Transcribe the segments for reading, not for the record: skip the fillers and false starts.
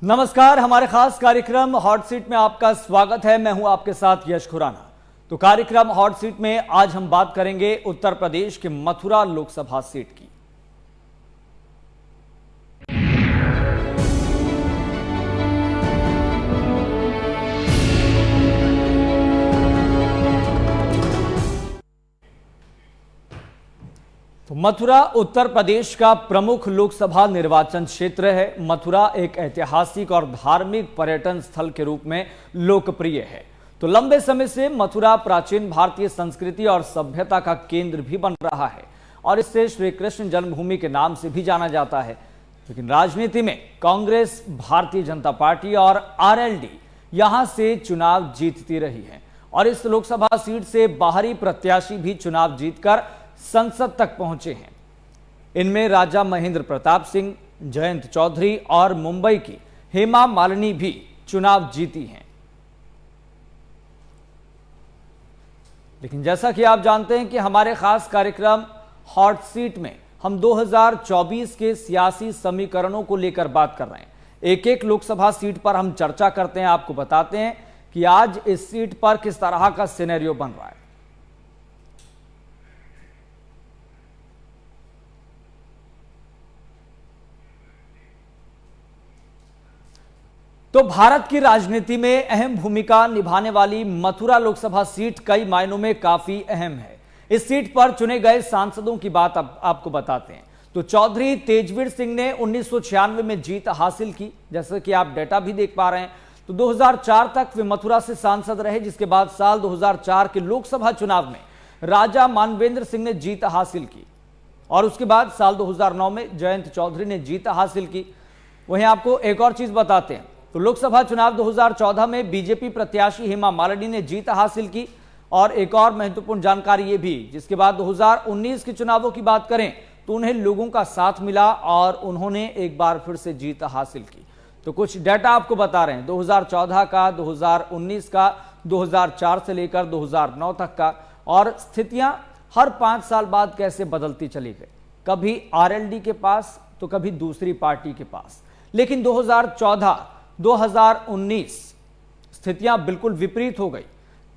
नमस्कार, हमारे खास कार्यक्रम हॉट सीट में आपका स्वागत है। मैं हूं आपके साथ यश खुराना। तो कार्यक्रम हॉट सीट में आज हम बात करेंगे उत्तर प्रदेश के मथुरा लोकसभा सीट की। तो मथुरा उत्तर प्रदेश का प्रमुख लोकसभा निर्वाचन क्षेत्र है। मथुरा एक ऐतिहासिक और धार्मिक पर्यटन स्थल के रूप में लोकप्रिय है। तो लंबे समय से मथुरा प्राचीन भारतीय संस्कृति और सभ्यता का केंद्र भी बन रहा है और इससे श्री कृष्ण जन्मभूमि के नाम से भी जाना जाता है। लेकिन राजनीति में कांग्रेस, भारतीय जनता पार्टी और आरएलडी यहां से चुनाव जीतती रही है और इस लोकसभा सीट से बाहरी प्रत्याशी भी चुनाव जीतकर संसद तक पहुंचे हैं। इनमें राजा महेंद्र प्रताप सिंह, जयंत चौधरी और मुंबई की हेमा मालिनी भी चुनाव जीती हैं। लेकिन जैसा कि आप जानते हैं कि हमारे खास कार्यक्रम हॉट सीट में हम 2024 के सियासी समीकरणों को लेकर बात कर रहे हैं। एक एक लोकसभा सीट पर हम चर्चा करते हैं, आपको बताते हैं कि आज इस सीट पर किस तरह का सिनेरियो बन रहा है। तो भारत की राजनीति में अहम भूमिका निभाने वाली मथुरा लोकसभा सीट कई मायनों में काफी अहम है। इस सीट पर चुने गए सांसदों की बात अब आपको बताते हैं। तो चौधरी तेजवीर सिंह ने 1996 में जीत हासिल की, जैसे कि आप डेटा भी देख पा रहे हैं। तो 2004 तक वे मथुरा से सांसद रहे, जिसके बाद साल 2004 के लोकसभा चुनाव में राजा मानवेंद्र सिंह ने जीत हासिल की और उसके बाद साल 2009 में जयंत चौधरी ने जीत हासिल की। वहीं आपको एक और चीज बताते हैं। तो लोकसभा चुनाव 2014 में बीजेपी प्रत्याशी हेमा मालिनी ने जीत हासिल की और एक और महत्वपूर्ण जानकारी ये भी, जिसके बाद 2019 के चुनावों की बात करें तो उन्हें लोगों का साथ मिला और उन्होंने एक बार फिर से जीत हासिल की। तो कुछ डेटा आपको बता रहे हैं 2014 का, 2019 का, 2004 से लेकर 2009 तक का, और स्थितियां हर 5 साल बाद कैसे बदलती चली गई। कभी आरएलडी के पास तो कभी दूसरी पार्टी के पास। लेकिन 2014-2019 स्थितियां बिल्कुल विपरीत हो गई।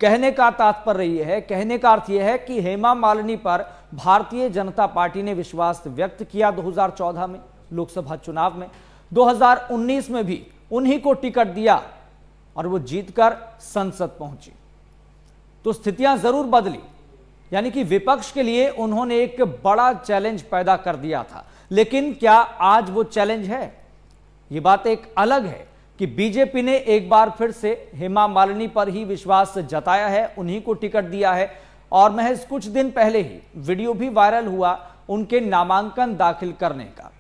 कहने का तात्पर्य यह है, कहने का अर्थ यह है कि हेमा मालिनी पर भारतीय जनता पार्टी ने विश्वास व्यक्त किया 2014 में लोकसभा चुनाव में। 2019 में भी उन्हीं को टिकट दिया और वो जीतकर संसद पहुंची। तो स्थितियां जरूर बदली, यानी कि विपक्ष के लिए उन्होंने एक बड़ा चैलेंज पैदा कर दिया था। लेकिन क्या आज वो चैलेंज है? ये बात एक अलग है कि बीजेपी ने एक बार फिर से हेमा मालिनी पर ही विश्वास जताया है, उन्हीं को टिकट दिया है और महज कुछ दिन पहले ही वीडियो भी वायरल हुआ उनके नामांकन दाखिल करने का।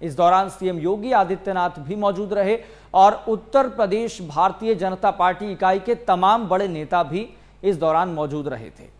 इस दौरान सीएम योगी आदित्यनाथ भी मौजूद रहे और उत्तर प्रदेश भारतीय जनता पार्टी इकाई के तमाम बड़े नेता भी इस दौरान मौजूद रहे थे।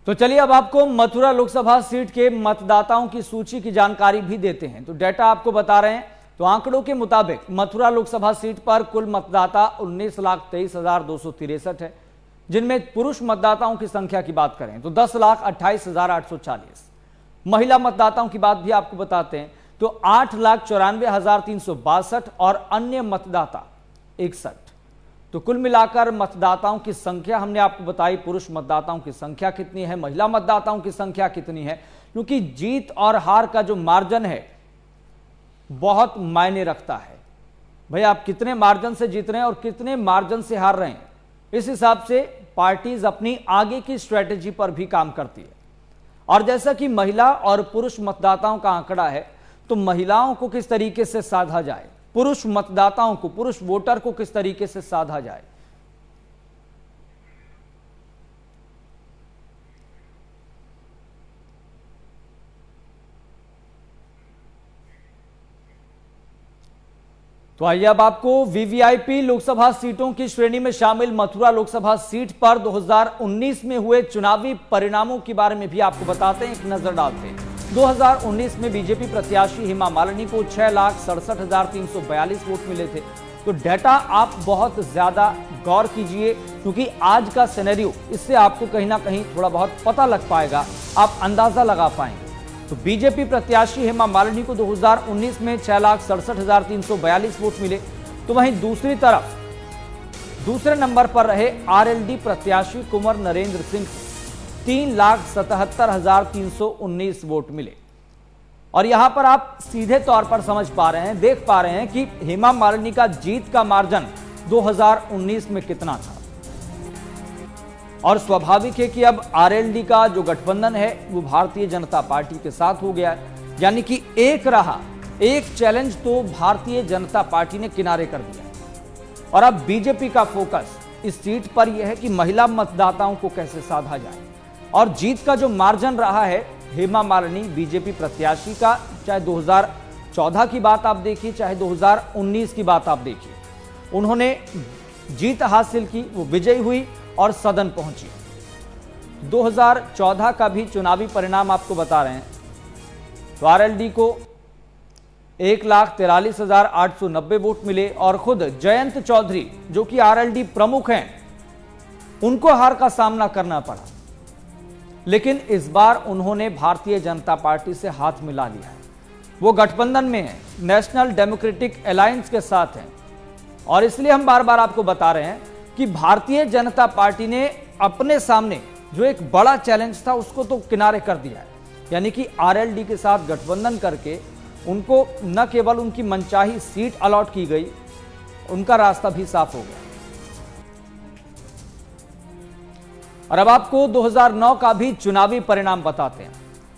तो चलिए अब आपको मथुरा लोकसभा सीट के मतदाताओं की सूची की जानकारी भी देते हैं। तो डेटा आपको बता रहे हैं। तो आंकड़ों के मुताबिक मथुरा लोकसभा सीट पर कुल मतदाता 19,23,263 है, जिनमें पुरुष मतदाताओं की संख्या की बात करें तो 10,28,840। महिला मतदाताओं की बात भी आपको बताते हैं तो 8,94,362 और अन्य मतदाता 61। तो कुल मिलाकर मतदाताओं की संख्या हमने आपको बताई। पुरुष मतदाताओं की संख्या कितनी है, महिला मतदाताओं की संख्या कितनी है, क्योंकि जीत और हार का जो मार्जिन है बहुत मायने रखता है। भाई आप कितने मार्जिन से जीत रहे हैं और कितने मार्जिन से हार रहे हैं, इस हिसाब से पार्टीज अपनी आगे की स्ट्रेटेजी पर भी काम करती है। और जैसा कि महिला और पुरुष मतदाताओं का आंकड़ा है, तो महिलाओं को किस तरीके से साधा जाए, पुरुष मतदाताओं को, पुरुष वोटर को किस तरीके से साधा जाए। तो आइए अब आपको वीवीआईपी लोकसभा सीटों की श्रेणी में शामिल मथुरा लोकसभा सीट पर 2019 में हुए चुनावी परिणामों के बारे में भी आपको बताते हैं, एक नजर डालते हैं। 2019 में बीजेपी प्रत्याशी हेमा मालिनी को 6,67,342 वोट मिले थे। तो डेटा आप बहुत ज्यादा गौर कीजिए, क्योंकि आज का सिनेरियो इससे आपको कहीं ना कहीं थोड़ा बहुत पता लग पाएगा, आप अंदाजा लगा पाएंगे। तो बीजेपी प्रत्याशी हेमा मालिनी को 2019 में 6,67,342 वोट मिले। तो वहीं दूसरी तरफ दूसरे नंबर पर रहे आरएलडी प्रत्याशी कुंवर नरेंद्र सिंह को 3,77,319 वोट मिले। और यहां पर आप सीधे तौर पर समझ पा रहे हैं, देख पा रहे हैं कि हेमा मालिनी का जीत का मार्जिन 2019 में कितना था। और स्वाभाविक है कि अब आरएलडी का जो गठबंधन है वो भारतीय जनता पार्टी के साथ हो गया है, यानी कि एक चैलेंज तो भारतीय जनता पार्टी ने किनारे कर दिया। और अब बीजेपी का फोकस इस सीट पर यह है कि महिला मतदाताओं को कैसे साधा जाए। और जीत का जो मार्जिन रहा है हेमा मालिनी बीजेपी प्रत्याशी का, चाहे 2014 की बात आप देखिए, चाहे 2019 की बात आप देखिए, उन्होंने जीत हासिल की, वो विजयी हुई और सदन पहुंची। 2014 का भी चुनावी परिणाम आपको बता रहे हैं। तो आरएलडी को 1,43,890 वोट मिले और खुद जयंत चौधरी जो कि आरएलडी प्रमुख हैं, उनको हार का सामना करना पड़ा। लेकिन इस बार उन्होंने भारतीय जनता पार्टी से हाथ मिला लिया है। वो गठबंधन में है, नेशनल डेमोक्रेटिक अलायंस के साथ हैं। और इसलिए हम बार बार आपको बता रहे हैं कि भारतीय जनता पार्टी ने अपने सामने जो एक बड़ा चैलेंज था उसको तो किनारे कर दिया है, यानी कि आरएलडी के साथ गठबंधन करके उनको न केवल उनकी मनचाही सीट अलॉट की गई, उनका रास्ता भी साफ हो गया। और अब आपको 2009 का भी चुनावी परिणाम बताते हैं।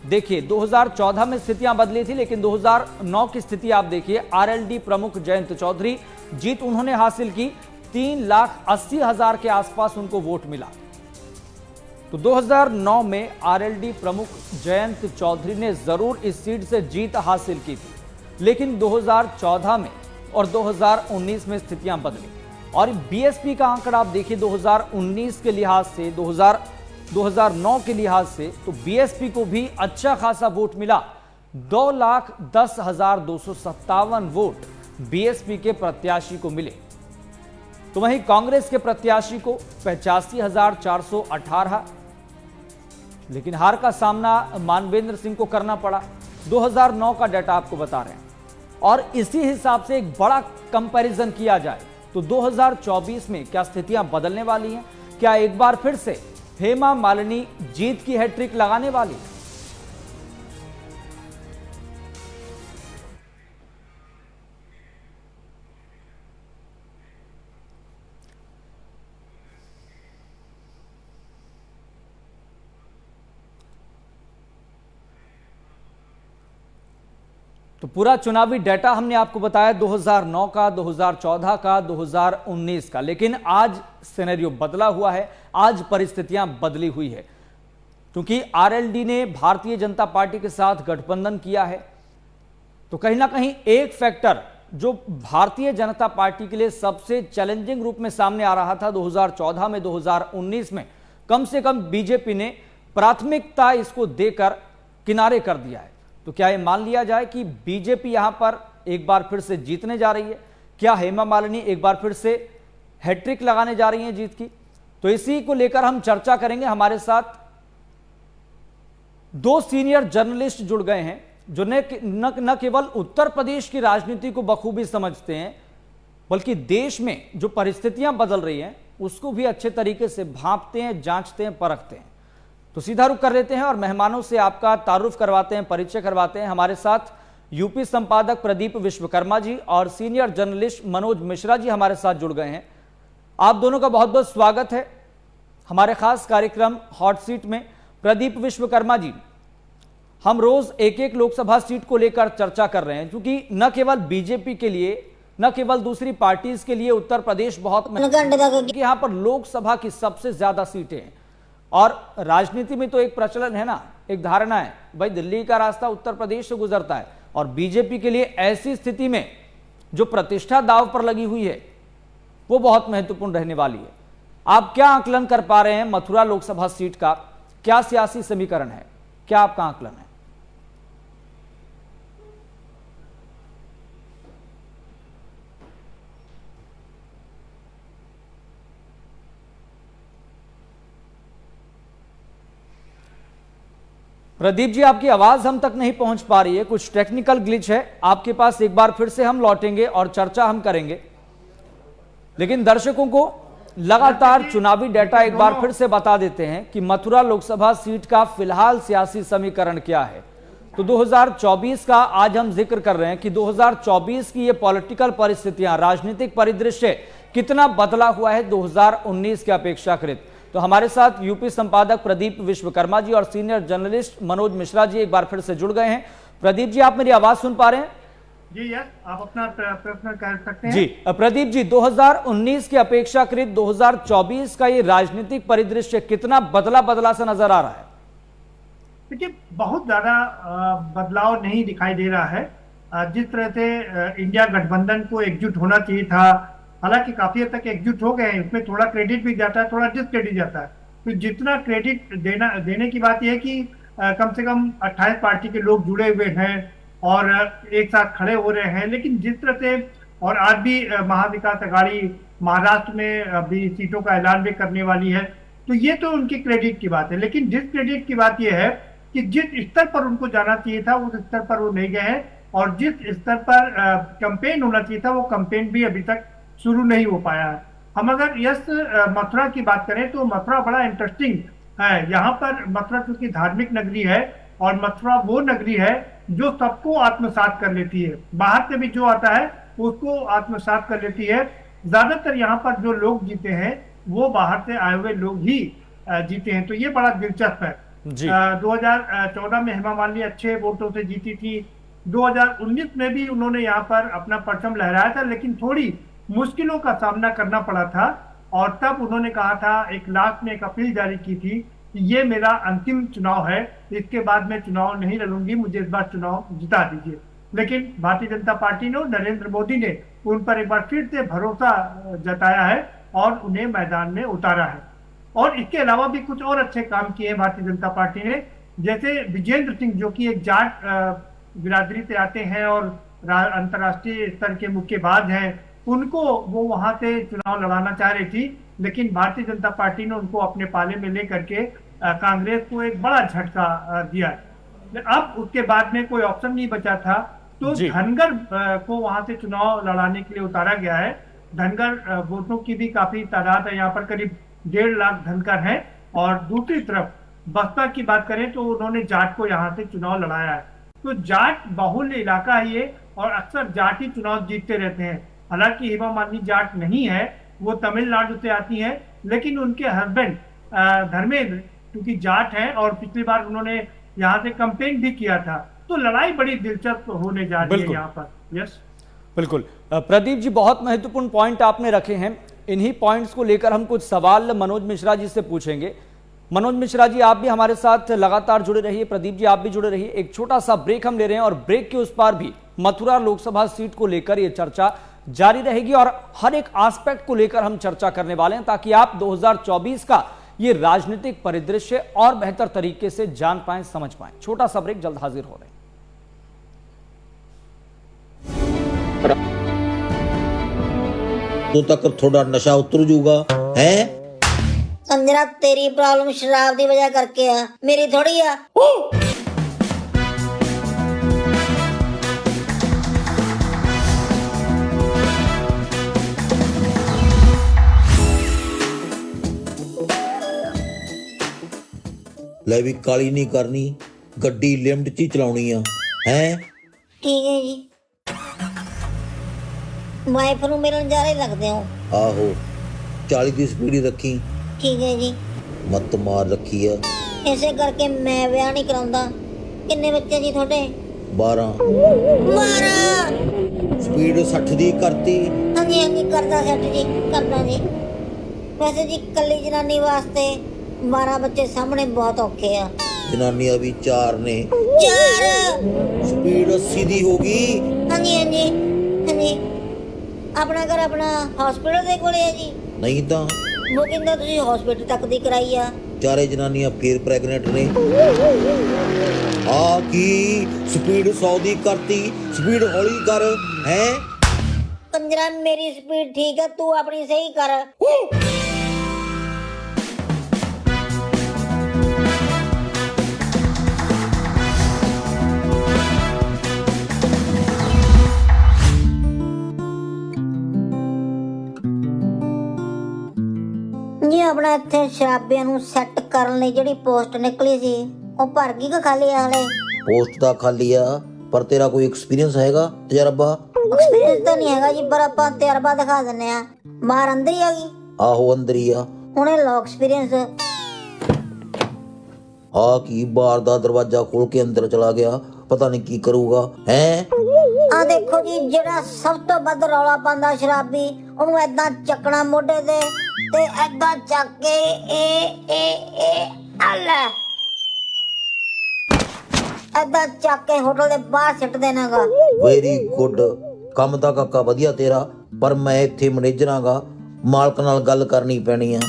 देखिए, 2014 में स्थितियां बदली थी, लेकिन 2009 की स्थिति आप देखिए। आरएलडी प्रमुख जयंत चौधरी, जीत उन्होंने हासिल की, 3,80,000 के आसपास उनको वोट मिला। तो 2009 में आरएलडी प्रमुख जयंत चौधरी ने जरूर इस सीट से जीत हासिल की थी, लेकिन 2014 में और 2019 में स्थितियां बदली। और बीएसपी का आंकड़ा आप देखिए 2019 के लिहाज से, 2009 के लिहाज से, तो बीएसपी को भी अच्छा खासा वोट मिला। 2,10,257 वोट बीएसपी के प्रत्याशी को मिले। तो वहीं कांग्रेस के प्रत्याशी को 85,418, लेकिन हार का सामना मानवेंद्र सिंह को करना पड़ा। 2009 का डाटा आपको बता रहे हैं। और इसी हिसाब से एक बड़ा कंपैरिजन किया जाए तो 2024 में क्या स्थितियां बदलने वाली हैं? क्या एक बार फिर से हेमा मालिनी जीत की हैट्रिक लगाने वाली है? तो पूरा चुनावी डेटा हमने आपको बताया 2009 का, 2014 का, 2019 का, लेकिन आज सिनेरियो बदला हुआ है, आज परिस्थितियां बदली हुई है, क्योंकि आरएलडी ने भारतीय जनता पार्टी के साथ गठबंधन किया है। तो कहीं ना कहीं एक फैक्टर जो भारतीय जनता पार्टी के लिए सबसे चैलेंजिंग रूप में सामने आ रहा था 2014 में, 2019 में, कम से कम बीजेपी ने प्राथमिकता इसको देकर किनारे कर दिया है। तो क्या यह मान लिया जाए कि बीजेपी यहां पर एक बार फिर से जीतने जा रही है? क्या हेमा मालिनी एक बार फिर से हैट्रिक लगाने जा रही हैं जीत की? तो इसी को लेकर हम चर्चा करेंगे। हमारे साथ दो सीनियर जर्नलिस्ट जुड़ गए हैं जो न केवल उत्तर प्रदेश की राजनीति को बखूबी समझते हैं, बल्कि देश में जो परिस्थितियां बदल रही हैं उसको भी अच्छे तरीके से भांपते हैं, जांचते हैं, परखते हैं। तो सीधा रुख कर लेते हैं और मेहमानों से आपका तारुफ करवाते हैं, परिचय करवाते हैं। हमारे साथ यूपी संपादक प्रदीप विश्वकर्मा जी और सीनियर जर्नलिस्ट मनोज मिश्रा जी हमारे साथ जुड़ गए हैं। आप दोनों का बहुत बहुत स्वागत है हमारे खास कार्यक्रम हॉट सीट में। प्रदीप विश्वकर्मा जी, हम रोज एक एक लोकसभा सीट को लेकर चर्चा कर रहे हैं, क्योंकि न केवल बीजेपी के लिए, न केवल दूसरी पार्टीज के लिए उत्तर प्रदेश बहुत कि यहां पर लोकसभा की सबसे ज्यादा सीटें हैं। और राजनीति में तो एक प्रचलन है ना, एक धारणा है, भाई दिल्ली का रास्ता उत्तर प्रदेश से गुजरता है, और बीजेपी के लिए ऐसी स्थिति में जो प्रतिष्ठा दांव पर लगी हुई है वो बहुत महत्वपूर्ण रहने वाली है। आप क्या आकलन कर पा रहे हैं मथुरा लोकसभा सीट का? क्या सियासी समीकरण है, क्या आपका आकलन है? प्रदीप जी, आपकी आवाज हम तक नहीं पहुंच पा रही है, कुछ टेक्निकल ग्लिच है आपके पास। एक बार फिर से हम लौटेंगे और चर्चा हम करेंगे, लेकिन दर्शकों को लगातार चुनावी डेटा एक बार फिर से बता देते हैं कि मथुरा लोकसभा सीट का फिलहाल सियासी समीकरण क्या है। तो 2024 का आज हम जिक्र कर रहे हैं कि 2024 की ये पॉलिटिकल परिस्थितियां, राजनीतिक परिदृश्य कितना बदला हुआ है 2019 के अपेक्षाकृत। तो हमारे साथ यूपी संपादक प्रदीप विश्वकर्मा जी और सीनियर जर्नलिस्ट मनोज मिश्रा जी एक बार फिर से जुड़ गए हैं। प्रदीप जी, आप मेरी आवाज सुन पा रहे हैं? जी यस, आप अपना प्रश्न कर सकते हैं। जी प्रदीप जी, 2019 की अपेक्षाकृत 2024 का ये राजनीतिक परिदृश्य कितना बदला सा नजर आ रहा है? देखिए, बहुत ज्यादा बदलाव नहीं दिखाई दे रहा है। जिस तरह से इंडिया गठबंधन को एकजुट होना चाहिए था, हालांकि काफी हद तक एकजुट हो गए हैं, उसमें थोड़ा क्रेडिट भी जाता है, थोड़ा डिसक्रेडिट जाता है। तो जितना क्रेडिट देने की बात यह है कि कम से कम 28 पार्टी के लोग जुड़े हुए हैं और एक साथ खड़े हो रहे हैं। लेकिन जिस तरह से, और आज भी महाविकास अघाड़ी महाराष्ट्र में अभी सीटों का ऐलान भी करने वाली है, तो ये तो उनकी क्रेडिट की बात है। लेकिन डिसक्रेडिट की बात यह है कि जिस स्तर पर उनको जाना चाहिए था उस स्तर पर वो नहीं गए हैं, और जिस स्तर पर कैंपेन होना चाहिए था वो कैंपेन भी अभी तक शुरू नहीं हो पाया है। हम अगर यस मथुरा की बात करें तो मथुरा बड़ा इंटरेस्टिंग है। यहाँ पर मथुरा क्योंकि धार्मिक नगरी है, और मथुरा वो नगरी है जो सबको आत्मसात कर लेती है, बाहर से भी जो आता है उसको आत्मसात कर लेती है। ज्यादातर यहाँ पर जो लोग जीते हैं वो बाहर से आए हुए लोग ही जीते हैं, तो ये बड़ा दिलचस्प है। 2014 में हेमा मालिनी अच्छे वोटों से जीती थी, 2019 में भी उन्होंने यहाँ पर अपना परचम लहराया था, लेकिन थोड़ी मुश्किलों का सामना करना पड़ा था, और तब उन्होंने कहा था, एक लास्ट में एक अपील जारी की थी कि ये मेरा अंतिम चुनाव है, इसके बाद मैं चुनाव नहीं लड़ूंगी, मुझे इस बार चुनाव जिता दीजिए। लेकिन भारतीय जनता पार्टी ने, नरेंद्र मोदी ने उन पर एक बार फिर से भरोसा जताया है और उन्हें मैदान में उतारा है। और इसके अलावा भी कुछ और अच्छे काम किए हैं भारतीय जनता पार्टी ने, जैसे विजेंद्र सिंह जो कि एक जाट बिरादरी से आते हैं और अंतर्राष्ट्रीय स्तर के मुक्केबाज हैं, उनको वो वहां से चुनाव लड़ाना चाह रही थी, लेकिन भारतीय जनता पार्टी ने उनको अपने पाले में लेकर के कांग्रेस को एक बड़ा झटका दिया। अब उसके बाद में कोई ऑप्शन नहीं बचा था, तो धनगर को वहां से चुनाव लड़ाने के लिए उतारा गया है। धनगर वोटों की भी काफी तादाद है, यहाँ पर करीब 1.5 लाख धनगर हैं। और दूसरी तरफ बसपा की बात करें तो उन्होंने जाट को यहाँ से चुनाव लड़ाया है। तो जाट बहुल इलाका है ये, और अक्सर जाट ही चुनाव जीतते रहते हैं। हालांकि हेमा मालिनी जाट नहीं है, वो तमिलनाडु से आती है, लेकिन उनके हस्बैंड धर्मेंद्र क्योंकि जाट हैं और पिछली बार उन्होंने यहाँ से कैंपेन भी किया था, तो लड़ाई बड़ी दिलचस्प होने जा रही है यहाँ पर। यस, बिल्कुल प्रदीप जी, बहुत महत्वपूर्ण पॉइंट आपने रखे हैं। इन्हीं पॉइंट्स को लेकर हम कुछ सवाल मनोज मिश्रा जी से पूछेंगे। मनोज मिश्रा जी, आप भी हमारे साथ लगातार जुड़े रहिए, प्रदीप जी आप भी जुड़े रहिए। एक छोटा सा ब्रेक हम ले रहे हैं और ब्रेक के उस पार भी मथुरा लोकसभा सीट को लेकर यह चर्चा जारी रहेगी और हर एक एस्पेक्ट को लेकर हम चर्चा करने वाले हैं, ताकि आप 2024 का ये राजनीतिक परिदृश्य और बेहतर तरीके से जान पाएं, समझ पाएं। छोटा सा ब्रेक, जल्द हाजिर हो रहे हैं। तो तक थोड़ा नशा उतर जूगा है। संजना, तेरी प्रॉब्लम शराब की वजह करके है, मेरी थोड़ी है। ले भी काली नहीं करनी, गड्डी लिमिट च ही चलाउणी आ है। ठीक है जी, वाइफ नूं मिलन जा रहे लगदे हो। आहो, 40 की स्पीड ही रखी। ठीक है जी, मत मार रखी है, ऐसे करके मैं ब्याह नहीं कराउंदा। किन्ने बच्चे जी थोड़े? 12। 12? स्पीड 60 दी करती। हाँ जी हाँ जी, करदा सेट जी, करदा जी। वैसे जी कल्ली जनानी वास्ते 12 बच्चे सामने बहुत औखे आ। जनानियां भी 4 ने। 4? स्पीड 80 दी होगी। हाँ जी हाँ जी हाँ जी। ਆਪਣਾ ਘਰ ਆਪਣਾ ਹਸਪੀਟਲ ਦੇ ਕੋਲੇ ਹੈ ਜੀ। ਨਹੀਂ ਤਾਂ ਉਹ ਕਹਿੰਦਾ ਤੁਸੀਂ ਹਸਪੀਟਲ ਤੱਕ ਦੀ ਕਰਾਈ ਆ। ਚਾਰੇ ਜਨਾਨੀਆਂ ਫੇਰ ਪ੍ਰੈਗਨੈਂਟ ਨੇ। ਆ ਕੀ ਸਪੀਡ 100 ਦੀ ਕਰਤੀ, ਸਪੀਡ ਹੌਲੀ ਕਰ ਹੈ। ਕੰਜਰਾ ਮੇਰੀ ਸਪੀਡ ਠੀਕ ਹੈ, ਤੂੰ ਆਪਣੀ ਸਹੀ ਕਰ। ਜੀ ਆਪਣਾ ਇੱਥੇ ਸ਼ਰਾਬੀਆਂ ਨੂੰ ਸੈੱਟ ਕਰਨ ਲਈ ਜਿਹੜੀ ਪੋਸਟ ਨਿਕਲੀ ਸੀ ਉਹ ਭਰ ਗਈ ਕਿ ਖਾਲੀ ਆ ਹਲੇ? ਪੋਸਟ ਤਾਂ ਖਾਲੀ ਆ, ਪਰ ਤੇਰਾ ਕੋਈ ਐਕਸਪੀਰੀਅੰਸ ਹੈਗਾ, ਤਜਰਬਾ? ਐਕਸਪੀਰੀਅੰਸ ਤਾਂ ਨਹੀਂ ਹੈਗਾ ਜੀ, ਪਰ ਆਪਾਂ ਤਜਰਬਾ ਦਿਖਾ ਦਿੰਨੇ ਆ। ਬਾਹਰ ਅੰਦਰ ਹੀ ਆ ਗਈ। ਆਹੋ ਅੰਦਰ ਹੀ ਆ। ਹੁਣੇ ਲੋ ਐਕਸਪੀਰੀਅੰਸ। ਆ ਕੀ ਬਾਹਰ ਦਾ ਦਰਵਾਜ਼ਾ ਖੋਲ ਕੇ ਅੰਦਰ ਚਲਾ ਗਿਆ, ਪਤਾ ਨਹੀਂ ਕੀ ਕਰੂਗਾ ਹੈ। ਆ ਦੇਖੋ ਜੀ, ਜਿਹੜਾ ਸਭ ਤੋਂ ਵੱਧ ਰੌਲਾ ਪਾਉਂਦਾ ਸ਼ਰਾਬੀ, ਉਹਨੂੰ ਏਦਾਂ ਚੱਕਣਾ ਮੋਢੇ ਤੇ ਏਦਾਂ ਚੱਕ ਕੇ ਏਦਾਂ ਚੱਕ ਕੇ ਹੋਟਲ ਦੇ ਬਾਹਰ ਸਿੱਟ ਦੇਣਾਗਾ। ਵੈਰੀ ਗੁੱਡ, ਕੰਮ ਤਾਂ ਕਾਕਾ ਵਧੀਆ ਤੇਰਾ, ਪਰ ਮੈਂ ਇੱਥੇ ਮੈਨੇਜਰਾਂਗਾ, ਮਾਲਕ ਨਾਲ ਗੱਲ ਕਰਨੀ ਪੈਣੀ ਆ।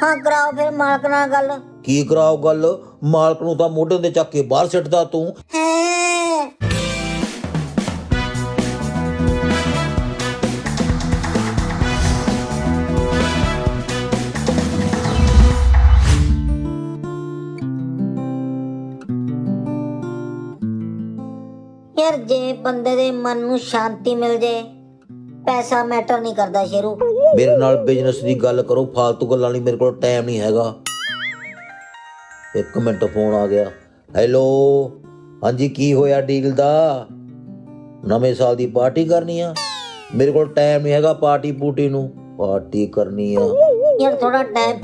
ਹਾਂ ਕਰਾਓ ਫਿਰ ਮਾਲਕ ਨਾਲ ਗੱਲ। ਕੀ ਕਰਾਓ ਗੱਲ? ਮਾਲਕ ਨੂੰ ਤਾਂ ਮੋਢੇ ਤੇ ਚੱਕ ਕੇ ਬਾਹਰ ਸਿੱਟਦਾ ਤੂੰ। यार जे बंदे दे मन ਨੂੰ ਸ਼ਾਂਤੀ ਮਿਲ ਜੇ, ਪੈਸਾ ਮੈਟਰ ਨਹੀਂ ਕਰਦਾ ਸ਼ੇਰੂ। ਮੇਰੇ ਨਾਲ ਬਿਜ਼ਨਸ ਦੀ ਗੱਲ ਕਰੋ, ਫालतू ਗੱਲਾਂ ਲਈ ਮੇਰੇ ਕੋਲ ਟਾਈਮ ਨਹੀਂ ਹੈਗਾ। 1 ਮਿੰਟ ਫੋਨ ਆ ਗਿਆ। ਹੈਲੋ, ਹਾਂਜੀ ਕੀ ਹੋਇਆ ਡੀਲ ਦਾ? ਨਵੇਂ ਸਾਲ ਦੀ ਪਾਰਟੀ ਕਰਨੀ ਆ? ਮੇਰੇ ਕੋਲ ਟਾਈਮ ਨਹੀਂ ਹੈਗਾ ਪਾਰਟੀ ਪੂਟੀ ਨੂੰ। ਪਾਰਟੀ ਕਰਨੀ ਆ ਯਾਰ ਥੋੜਾ ਟਾਈਮ।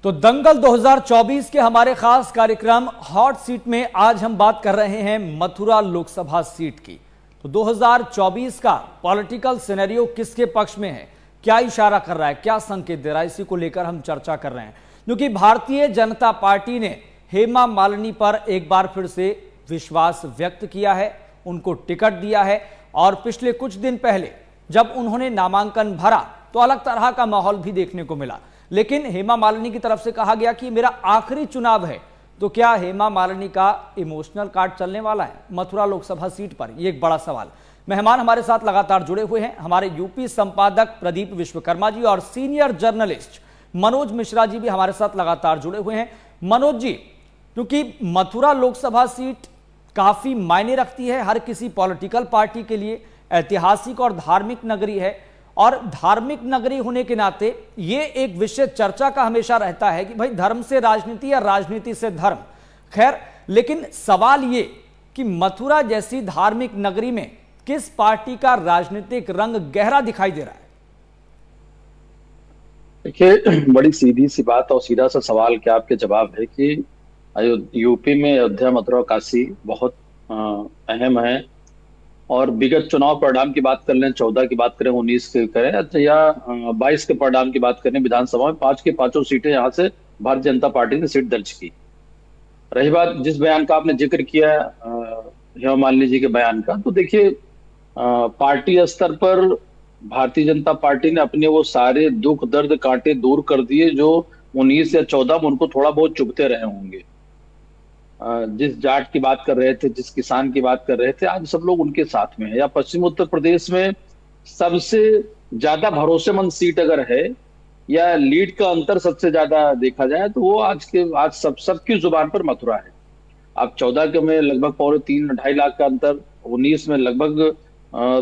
तो दंगल 2024 के हमारे खास कार्यक्रम हॉट सीट में आज हम बात कर रहे हैं मथुरा लोकसभा सीट की। तो 2024 का पॉलिटिकल सिनेरियो किसके पक्ष में है, क्या इशारा कर रहा है, क्या संकेत दे रहा है, इसी को लेकर हम चर्चा कर रहे हैं। क्योंकि भारतीय जनता पार्टी ने हेमा मालिनी पर एक बार फिर से विश्वास व्यक्त किया है, उनको टिकट दिया है और पिछले कुछ दिन पहले जब उन्होंने नामांकन भरा तो अलग तरह का माहौल भी देखने को मिला। लेकिन हेमा मालिनी की तरफ से कहा गया कि मेरा आखिरी चुनाव है। तो क्या हेमा मालिनी का इमोशनल कार्ड चलने वाला है मथुरा लोकसभा सीट पर? यह एक बड़ा सवाल। मेहमान हमारे साथ लगातार जुड़े हुए हैं, हमारे यूपी संपादक प्रदीप विश्वकर्मा जी और सीनियर जर्नलिस्ट मनोज मिश्रा जी भी हमारे साथ लगातार जुड़े हुए हैं। मनोज जी, क्योंकि मथुरा लोकसभा सीट काफी मायने रखती है हर किसी पॉलिटिकल पार्टी के लिए, ऐतिहासिक और धार्मिक नगरी है, और धार्मिक नगरी होने के नाते ये एक विषय चर्चा का हमेशा रहता है कि भाई धर्म से राजनीति या राजनीति से धर्म। खैर, लेकिन सवाल ये कि मथुरा जैसी धार्मिक नगरी में किस पार्टी का राजनीतिक रंग गहरा दिखाई दे रहा है? देखिए, बड़ी सीधी सी बात और सीधा सा सवाल के आपके जवाब है कि यूपी में अयोध्या, मथुरा, काशी बहुत अहम है। और विगत चुनाव परिणाम की बात कर लें, 14 की बात करें, 19 की करें या 22 के परिणाम की बात करें, विधानसभा में 5 की 5 सीटें यहाँ से भारतीय जनता पार्टी ने सीट दर्ज की। रही बात जिस बयान का आपने जिक्र किया हेमा मालिनी जी के बयान का, तो देखिए पार्टी स्तर पर भारतीय जनता पार्टी ने अपने वो सारे दुख दर्द कांटे दूर कर दिए जो 19 या 14 में उनको थोड़ा बहुत चुभते रहे होंगे। जिस जाट की बात कर रहे थे, जिस किसान की बात कर रहे थे, आज सब लोग उनके साथ में है। या पश्चिम उत्तर प्रदेश में सबसे ज्यादा भरोसेमंद सीट अगर है या लीड का अंतर सबसे ज्यादा देखा जाए तो वो आज सबकी जुबान पर मथुरा है। अब 14 के में लगभग 3.5 लाख का अंतर, 19 में लगभग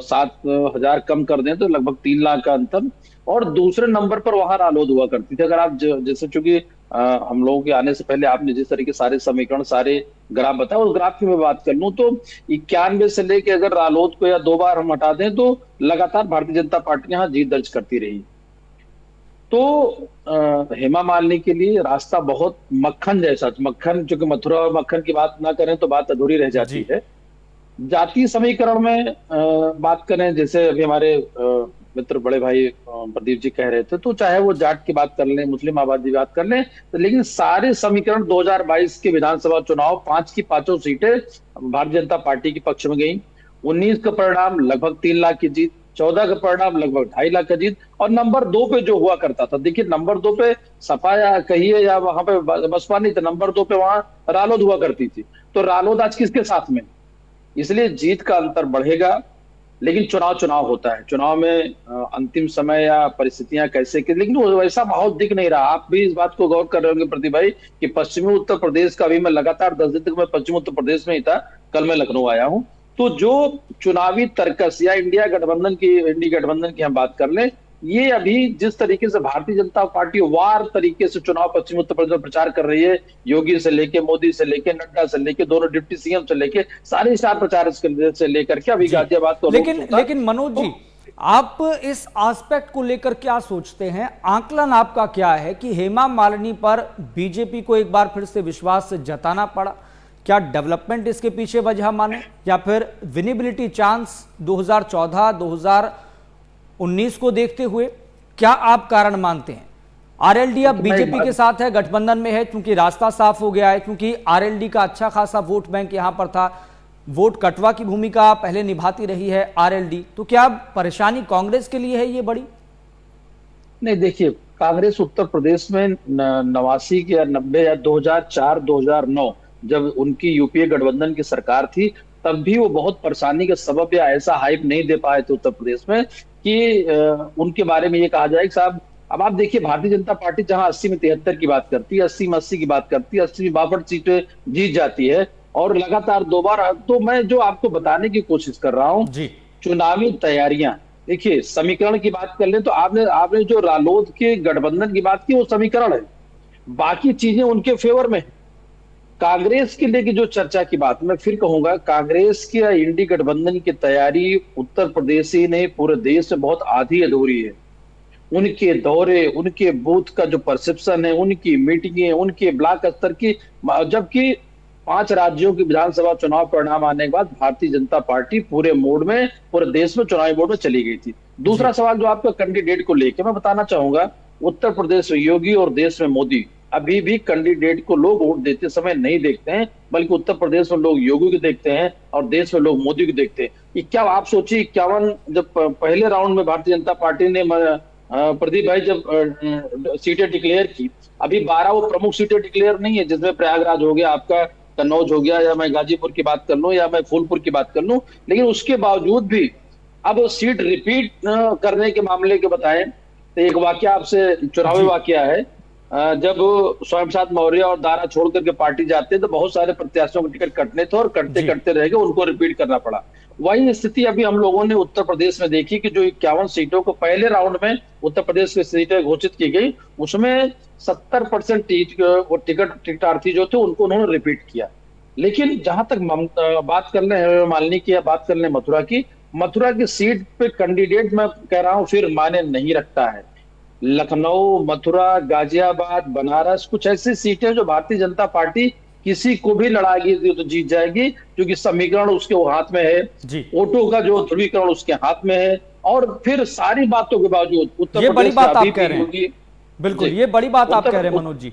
7,000 कम कर दें तो लगभग 3 लाख का अंतर, और दूसरे नंबर पर वहां रालोद हुआ करती थी। अगर आप जैसे चूंकि हम लोगों के आने से पहले आपने जिस तरीके सारे समीकरण, सारे ग्राफ बताया, उस ग्राफ की मैं बात कर लूं तो 91 से लेके अगर रालोद को या 2 बार हम हटा दें तो लगातार भारतीय जनता पार्टी यहाँ जीत दर्ज करती रही। तो हेमा मालिनी के लिए रास्ता बहुत मक्खन जैसा, मक्खन, चूंकि मथुरा और मक्खन की बात ना करें तो बात अधूरी रह जाती है। जातीय समीकरण में बात करें, जैसे अभी हमारे मित्र बड़े भाई प्रदीप जी कह रहे थे, तो चाहे वो जाट की बात कर लें, मुस्लिम आबादी की बात कर लें, तो लेकिन सारे समीकरण 2022 के विधानसभा चुनाव 5 की 5 सीटें भारतीय जनता पार्टी के पक्ष में गई। 19 का परिणाम लगभग 3 लाख की जीत, 14 का परिणाम लगभग 2.5 लाख का जीत, और नंबर 2 पे जो हुआ करता था, देखिए नंबर 2 पे सपा या कहिए या वहां पे बसपा नहीं, तो नंबर 2 पे वहां रालोद हुआ करती थी। तो रालोद आज किसके साथ में? इसलिए जीत का अंतर बढ़ेगा। लेकिन चुनाव होता है, चुनाव में अंतिम समय या परिस्थितियां कैसे की, लेकिन वो वैसा माहौल दिख नहीं रहा। आप भी इस बात को गौर कर रहे होंगे प्रदीप भाई कि पश्चिमी उत्तर प्रदेश का, अभी मैं लगातार 10 दिन तक मैं पश्चिमी उत्तर प्रदेश में ही था, कल मैं लखनऊ आया हूं, तो जो चुनावी तर्कस या इंडिया गठबंधन की हम बात कर लें, ये अभी जिस तरीके से भारतीय जनता पार्टी वार तरीके से चुनाव पश्चिम उत्तर प्रदेश में प्रचार कर रही है, योगी से लेके, मोदी से लेके, नड्डा से लेके, दोनों डिप्टी सीएम से लेके, सारे स्टार प्रचारक से लेकर के अभी गाजियाबाद को, लेकिन मनोज जी, आप इस एस्पेक्ट को लेकर क्या सोचते हैं? आकलन आपका क्या है कि हेमा मालिनी पर बीजेपी को एक बार फिर से विश्वास जताना पड़ा? क्या डेवलपमेंट इसके पीछे वजह माने, या फिर विनेबिलिटी चांस 2014 2019 को देखते हुए क्या आप कारण मानते हैं? आरएलडी अब बीजेपी के साथ है, गठबंधन में है, क्योंकि रास्ता साफ हो गया है, क्योंकि आरएलडी का अच्छा खासा वोट बैंक यहां पर था, वोट कटवा की भूमिका पहले निभाती रही है आरएलडी, तो क्या परेशानी कांग्रेस के लिए है ये बड़ी? नहीं, देखिए कांग्रेस उत्तर प्रदेश में 89 के या 90 या 2004-2009 जब उनकी यूपीए गठबंधन की सरकार थी, तब भी वो बहुत परेशानी के सबब या ऐसा हाइप नहीं दे पाए थे उत्तर प्रदेश में कि उनके बारे में ये कहा जाए कि साहब, अब आप देखिए भारतीय जनता पार्टी जहां 80 में 73 की बात करती है, 80 में 80 की बात करती है, 80 में 62 सीटें जीत जाती है, और लगातार 2 बार। तो मैं जो आपको बताने की कोशिश कर रहा हूं, चुनावी तैयारियां, देखिए समीकरण की बात कर लें तो आपने जो रालोद के गठबंधन की बात की, वो समीकरण है, बाकी चीजें उनके फेवर में। कांग्रेस के लिए की जो चर्चा की बात, मैं फिर कहूंगा, कांग्रेस की इंडी गठबंधन की तैयारी उत्तर प्रदेश ही नहीं पूरे देश में बहुत आधी अधूरी है। उनके दौरे, उनके बूथ का जो परसेप्शन है, उनकी मीटिंगें, उनके ब्लॉक स्तर की, जबकि 5 राज्यों के विधानसभा चुनाव परिणाम आने के बाद भारतीय जनता पार्टी पूरे मोड में, पूरे देश में चुनावी मोड में चली गई थी। दूसरा सवाल जो आपका कैंडिडेट को लेकर मैं बताना चाहूंगा, उत्तर प्रदेश में योगी और देश में मोदी, अभी भी कैंडिडेट को लोग वोट देते समय नहीं देखते हैं, बल्कि उत्तर प्रदेश में लोग योगी को देखते हैं और देश में लोग मोदी को देखते हैं। ये क्या आप सोचिए, 51 जब पहले राउंड में भारतीय जनता पार्टी ने, प्रदीप भाई, जब सीटें डिक्लेयर की, अभी 12 वो प्रमुख सीटें डिक्लेयर नहीं है, जिसमें प्रयागराज हो गया, आपका कन्नौज हो गया, या मैं गाजीपुर की बात कर लूं, या मैं फूलपुर की बात कर लूं, लेकिन उसके बावजूद भी अब सीट रिपीट करने के मामले के बताएं तो एक वाकया आपसे, चुनावी वाकया है, जब स्वयं प्रसाद मौर्य और दारा छोड़ करके पार्टी जाते हैं तो बहुत सारे प्रत्याशियों को टिकट कटने थे और कटते रह गए, उनको रिपीट करना पड़ा। वही स्थिति अभी हम लोगों ने उत्तर प्रदेश में देखी कि जो 51 सीटों को पहले राउंड में उत्तर प्रदेश की सीटें घोषित की गई, उसमें 70% टिकटार्थी जो थे उनको उन्होंने रिपीट किया। लेकिन जहां तक बात कर ले मालिनी की या बात कर ले मथुरा की सीट पे कैंडिडेट, मैं कह रहा हूं, फिर मायने नहीं रखता है। लखनऊ, मथुरा, गाजियाबाद, बनारस, कुछ ऐसी सीटें जो भारतीय जनता पार्टी किसी को भी लड़ाएगी तो जीत जाएगी, क्योंकि समीकरण उसके हाथ में है, वोटों का जो ध्रुवीकरण उसके हाथ में है। और फिर सारी बातों के बावजूद उत्तर प्रदेश, ये बड़ी बात आप कह रहे हैं, बिल्कुल ये बड़ी बात आप कह रहे हैं मनोज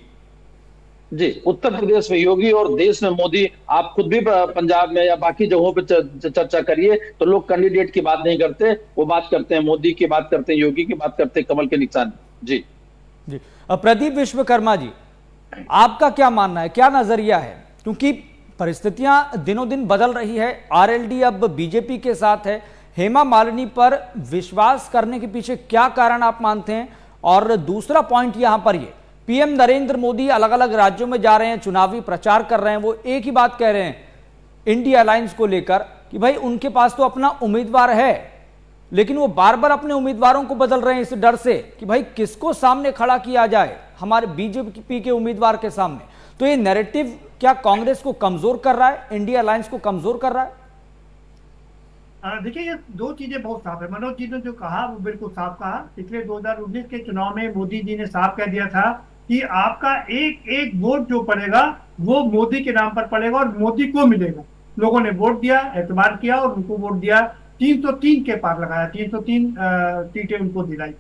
जी। उत्तर प्रदेश में योगी और देश में मोदी। आप खुद भी पंजाब में या बाकी जगहों पे चर्चा करिए तो लोग कैंडिडेट की बात नहीं करते, वो बात करते हैं मोदी की, बात करते हैं योगी की, बात करते हैं कमल के निशान। जी प्रदीप विश्वकर्मा जी, आपका क्या मानना है, क्या नजरिया है? क्योंकि परिस्थितियां दिनों दिन बदल रही है, आरएलडी अब बीजेपी के साथ है, हेमा मालिनी पर विश्वास करने के पीछे क्या कारण आप मानते हैं? और दूसरा पॉइंट यहां पर ये, पीएम नरेंद्र मोदी अलग अलग राज्यों में जा रहे हैं, चुनावी प्रचार कर रहे हैं, वो एक ही बात कह रहे हैं इंडिया अलायंस को लेकर कि भाई उनके पास तो अपना उम्मीदवार है, लेकिन वो बार बार अपने उम्मीदवारों को बदल रहे हैं इस डर से कि भाई किसको सामने खड़ा किया जाए हमारे बीजेपी के उम्मीदवार के सामने। तो ये नैरेटिव क्या कांग्रेस को कमजोर कर रहा है, इंडिया अलायंस को कमजोर कर रहा है? देखिए, ये 2 चीजें बहुत साफ है। मनोज जी ने जो कहा वो बिल्कुल साफ कहा। पिछले 2019 के चुनाव में मोदी जी ने साफ कह दिया था कि आपका एक एक वोट जो पड़ेगा वो मोदी के नाम पर पड़ेगा और मोदी को मिलेगा। लोगों ने वोट दिया, एतबार किया और उनको वोट दिया। 303 के पार लगाया, 303 सीटें उनको दिलाई।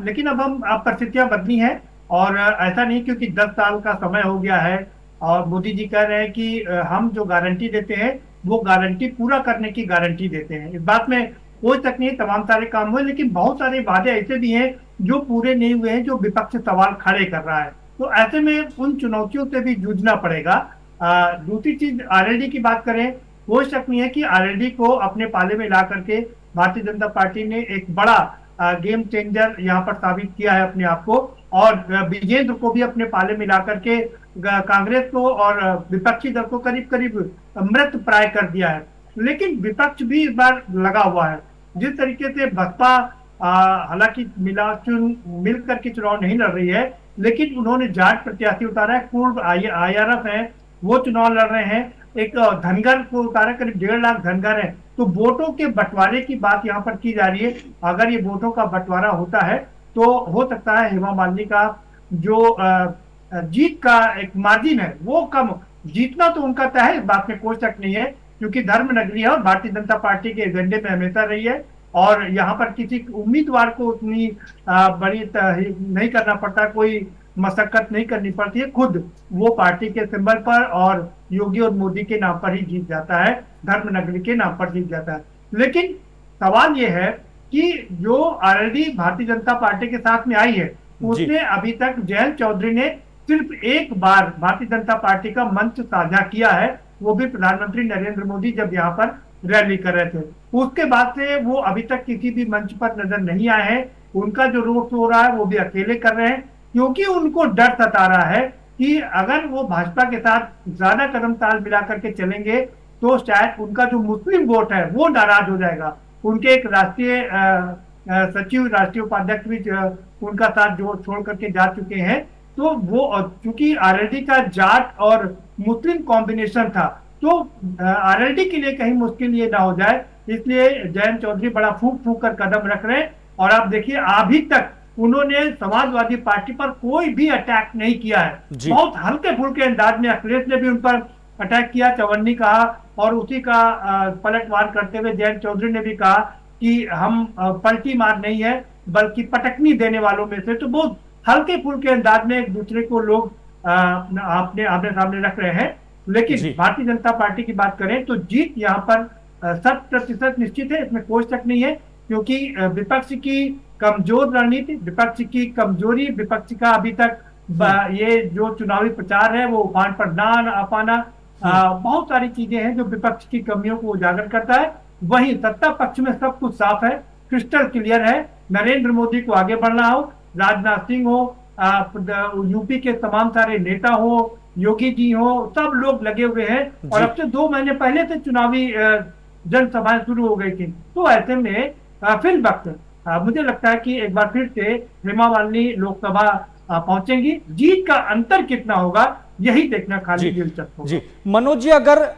लेकिन अब परिस्थितियां बदली हैं और ऐसा नहीं क्योंकि 10 साल का समय हो गया है और मोदी जी कह रहे हैं कि हम जो गारंटी देते हैं वो गारंटी पूरा करने की गारंटी देते हैं। इस बात में कोई तक नहीं, तमाम सारे काम हुए, लेकिन बहुत सारे वादे ऐसे भी हैं जो पूरे नहीं हुए हैं, जो विपक्ष सवाल खड़े कर रहा है। तो ऐसे में उन चुनौतियों से भी जूझना पड़ेगा। दूसरी चीज, आरएलडी की बात करें, कोई शक नहीं है कि आरएलडी को अपने पाले में ला करके भारतीय जनता पार्टी ने एक बड़ा गेम चेंजर यहाँ पर साबित किया है अपने आप को, और विजेंद्र को भी अपने पाले में ला करके कांग्रेस को और विपक्षी दल को करीब करीब मृत प्राय कर दिया है। लेकिन विपक्ष भी इस बार लगा हुआ है। जिस तरीके से बसपा हालांकि मिल करके चुनाव नहीं लड़ रही है, लेकिन उन्होंने जाट प्रत्याशी उतारा है, पूर्व IRF है वो चुनाव लड़ रहे हैं, एक धनगर को उतारा, करीब 1.5 लाख धनगर है। तो वोटों के बंटवारे की बात यहाँ पर की जा रही है। अगर ये वोटों का बंटवारा होता है तो हो सकता है हेमा मालिनी का जो जीत का एक मार्जिन है वो कम, जीतना तो उनका तय है, इस बात में कोई शक नहीं है, क्योंकि धर्मनगरी है और भारतीय जनता पार्टी के एजेंडे में हमेशा रही है। और यहाँ पर किसी उम्मीदवार को उतनी बड़ी नहीं करना पड़ता, कोई मशक्कत नहीं करनी पड़ती है, खुद वो पार्टी के सिंबल पर और योगी और मोदी के नाम पर ही जीत जाता है, धर्मनगरी के नाम पर जीत जाता है। लेकिन सवाल ये है कि जो आरएलडी भारतीय जनता पार्टी के साथ में आई है, उसने अभी तक जयंत चौधरी ने सिर्फ एक बार भारतीय जनता पार्टी का मंच साझा किया है, वो भी प्रधानमंत्री नरेंद्र मोदी जब यहाँ पर रैली कर रहे थे। उसके बाद से वो अभी तक किसी भी मंच पर नजर नहीं आए हैं। उनका जो रोड शो हो रहा है वो भी अकेले कर रहे हैं, क्योंकि उनको डर सता रहा है कि अगर वो भाजपा के साथ ज्यादा कदम ताल मिला करके चलेंगे तो शायद उनका जो मुस्लिम वोट है वो नाराज हो जाएगा। उनके एक राष्ट्रीय सचिव, राष्ट्रीय उपाध्यक्ष भी उनका साथ जो छोड़ करके जा चुके हैं। तो वो चूंकि आरएलडी का जाट और मुस्लिम कॉम्बिनेशन था, तो आरएलडी के लिए कहीं मुश्किल ये ना हो जाए, इसलिए जयंत चौधरी बड़ा फूक फूक कर कदम रख रहे हैं। और आप देखिए अभी तक उन्होंने समाजवादी पार्टी पर कोई भी अटैक नहीं किया है, बहुत हल्के फुल्के अंदाज में अखिलेश ने भी उन पर अटैक किया, चवन्नी कहा, और उसी का पलटवार करते हुए जयंत चौधरी ने भी कहा कि हम पलटी मार नहीं है बल्कि पटकनी देने वालों में से। तो बहुत हल्के फुल्के अंदाज में एक दूसरे को लोग अपने आमने सामने रख रहे हैं। लेकिन भारतीय जनता पार्टी की बात करें तो जीत यहाँ पर 100% निश्चित है, इसमें कोई शक नहीं है, क्योंकि विपक्ष की कमजोर रणनीति, विपक्ष की कमजोरी, विपक्ष का अभी तक ये जो चुनावी प्रचार है वो उफान पर ना आ पाना, बहुत सारी चीजें हैं जो विपक्ष की कमियों को उजागर करता है। वहीं सत्ता पक्ष में सब कुछ साफ है, क्रिस्टल क्लियर है। नरेंद्र मोदी को आगे बढ़ना हो, राजनाथ सिंह हो, यूपी के तमाम सारे नेता हो, योगी जी हो, सब लोग लगे हुए हैं। और अब से 2 महीने पहले से चुनावी जनसभाएं शुरू हो गई थी। तो ऐसे में फिर वक्त मुझे लगता है कि एक बार फिर से हेमा मालिनी लोकसभा पहुंचेंगी। जीत का अंतर कितना होगा यही देखना खाली दिलचस्प होगा। जी मनोज जी, अगर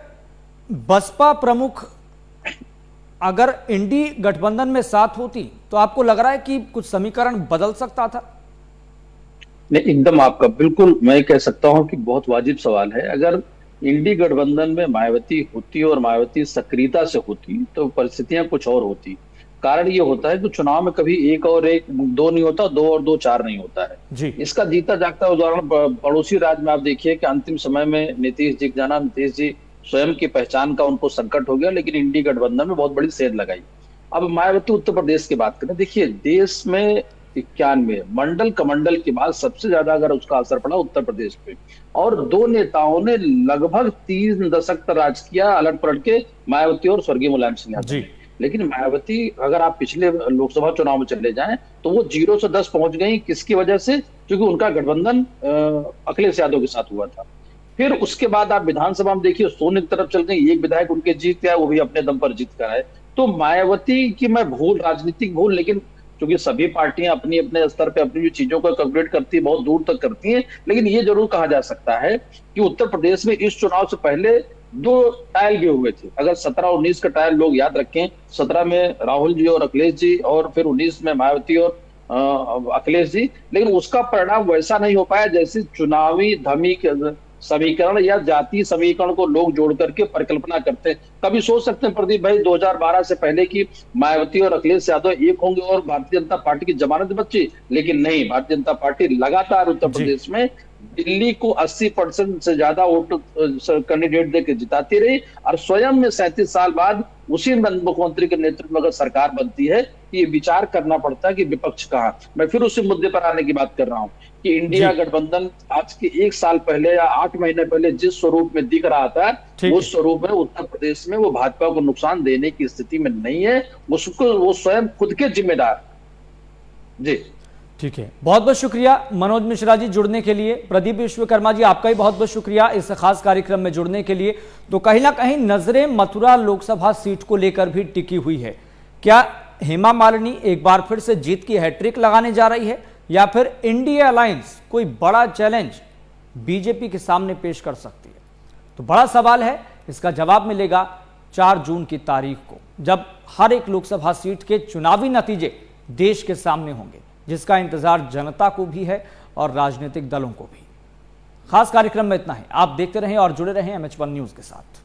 बसपा प्रमुख अगर इंडी गठबंधन में साथ होती तो आपको लग रहा है कि कुछ समीकरण बदल सकता था? नहीं, एकदम आपका बिल्कुल, मैं कह सकता हूं कि बहुत वाजिब सवाल है। अगर इंडी गठबंधन में मायावती होती और मायावती सक्रियता से होती तो परिस्थितियां कुछ और होती। कारण ये होता है कि चुनाव में कभी 1 और 1 2 नहीं होता, 2 और 2 4 नहीं होता है जी। इसका जीता जागता उदाहरण पड़ोसी राज्य में आप देखिए कि अंतिम समय में नीतीश जी जाना, नीतीश जी स्वयं की पहचान का उनको संकट हो गया, लेकिन इंडी गठबंधन में बहुत बड़ी सेध लगाई। अब मायावती उत्तर प्रदेश की बात करें, देखिए देश में 91 मंडल कमंडल के बाद सबसे ज्यादा अगर उसका असर पड़ा उत्तर प्रदेश पे, और 2 नेताओं ने लगभग 3 दशक तक राज किया अलट पलट के, मायावती और स्वर्गीय मुलायम सिंह यादव। लेकिन मायावती अगर आप पिछले लोकसभा चुनाव में चले जाएं तो वो 0 से 10 पहुंच गई। किसकी वजह से? क्योंकि उनका गठबंधन अखिलेश यादव के साथ हुआ था। फिर उसके बाद आप विधानसभा में देखिए सोने की तरफ चल गई, एक विधायक उनके जीत गया, वो भी अपने दम पर जीत कर आए। तो मायावती की मैं भूल, राजनीतिक भूल, लेकिन क्योंकि सभी पार्टियां अपनी अपने स्तर पे अपनी चीजों को कैलकुलेट करती है, बहुत दूर तक करती हैं, लेकिन ये जरूर कहा जा सकता है कि उत्तर प्रदेश में इस चुनाव से पहले 2 ट्रायल भी हुए थे। अगर 17-19 का ट्रायल लोग याद रखें, 17 में राहुल जी और अखिलेश जी, और फिर 19 में मायावती और अखिलेश जी, लेकिन उसका परिणाम वैसा नहीं हो पाया जैसे चुनावी समीकरण या जातीय समीकरण को लोग जोड़ करके परिकल्पना करते हैं। कभी सोच सकते हैं प्रदीप भाई 2012 से पहले की मायावती और अखिलेश यादव एक होंगे और भारतीय जनता पार्टी की जमानत बची, लेकिन नहीं, भारतीय जनता पार्टी लगातार उत्तर प्रदेश में दिल्ली को 80% से ज्यादा वोट कैंडिडेट देकर जिताती रही और स्वयं में 37 साल बाद उसी मुख्यमंत्री के नेतृत्व में अगर सरकार बनती है, ये विचार करना पड़ता है कि विपक्ष कहाँ। मैं फिर उसी मुद्दे पर आने की बात कर रहा हूँ कि इंडिया गठबंधन आज के 1 साल पहले या 8 महीने पहले जिस स्वरूप में दिख रहा था, उस स्वरूप में उत्तर प्रदेश में वो भाजपा को नुकसान देने की स्थिति में नहीं है। वो स्वयं खुद के जिम्मेदार। जी ठीक है, बहुत बहुत शुक्रिया मनोज मिश्रा जी जुड़ने के लिए। प्रदीप विश्वकर्मा जी, आपका भी बहुत बहुत शुक्रिया इस खास कार्यक्रम में जुड़ने के लिए। तो कहीं ना कहीं नजरें मथुरा लोकसभा सीट को लेकर भी टिकी हुई है। क्या हेमा मालिनी एक बार फिर से जीत की हैट्रिक लगाने जा रही है या फिर इंडिया अलायंस कोई बड़ा चैलेंज बीजेपी के सामने पेश कर सकती है? तो बड़ा सवाल है, इसका जवाब मिलेगा 4 जून की तारीख को, जब हर एक लोकसभा सीट के चुनावी नतीजे देश के सामने होंगे, जिसका इंतजार जनता को भी है और राजनीतिक दलों को भी। खास कार्यक्रम में इतना है। आप देखते रहें और जुड़े रहें MH1 न्यूज के साथ।